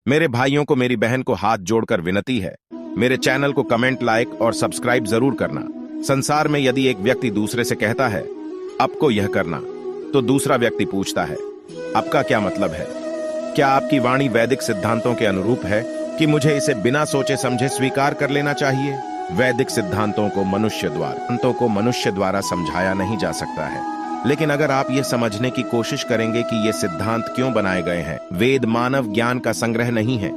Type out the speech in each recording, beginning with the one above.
मेरे भाइयों को, मेरी बहन को हाथ जोड़कर विनती है, मेरे चैनल को कमेंट, लाइक और सब्सक्राइब जरूर करना। संसार में यदि एक व्यक्ति दूसरे से कहता है आपको यह करना, तो दूसरा व्यक्ति पूछता है आपका क्या मतलब है? क्या आपकी वाणी वैदिक सिद्धांतों के अनुरूप है कि मुझे इसे बिना सोचे समझे स्वीकार कर लेना चाहिए? वैदिक सिद्धांतों को मनुष्य द्वारा समझाया नहीं जा सकता है, लेकिन अगर आप ये समझने की कोशिश करेंगे कि ये सिद्धांत क्यों बनाए गए हैं। वेद मानव ज्ञान का संग्रह नहीं है।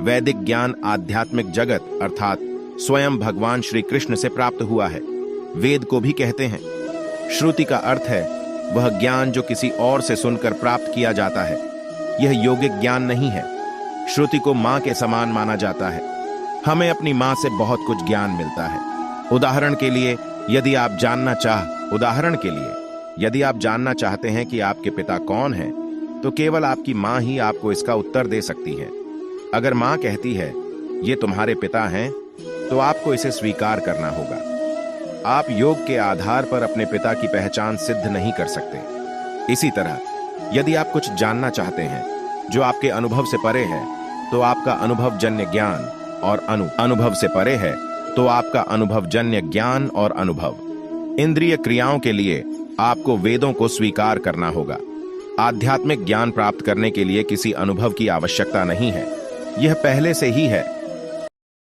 वैदिक ज्ञान आध्यात्मिक जगत अर्थात स्वयं भगवान श्री कृष्ण से प्राप्त हुआ है। वेद को भी कहते हैं। श्रुति का अर्थ है वह ज्ञान जो किसी और से सुनकर प्राप्त किया जाता है। यह यौगिक ज्ञान नहीं है। श्रुति को मां के समान माना जाता है। हमें अपनी मां से बहुत कुछ ज्ञान मिलता है। उदाहरण के लिए यदि आप जानना चाहते हैं कि आपके पिता कौन हैं, तो केवल आपकी मां ही आपको इसका उत्तर दे सकती है। अगर मां कहती है ये तुम्हारे पिता हैं, तो आपको इसे स्वीकार करना होगा। आप योग के आधार पर अपने पिता की पहचान सिद्ध नहीं कर सकते। इसी तरह यदि आप कुछ जानना चाहते हैं जो आपके अनुभव से परे है, तो आपका अनुभवजन्य ज्ञान और अनुभव से परे है तो आपका अनुभवजन्य ज्ञान और अनुभव। इंद्रिय क्रियाओं के लिए आपको वेदों को स्वीकार करना होगा। आध्यात्मिक ज्ञान प्राप्त करने के लिए किसी अनुभव की आवश्यकता नहीं है, यह पहले से ही है।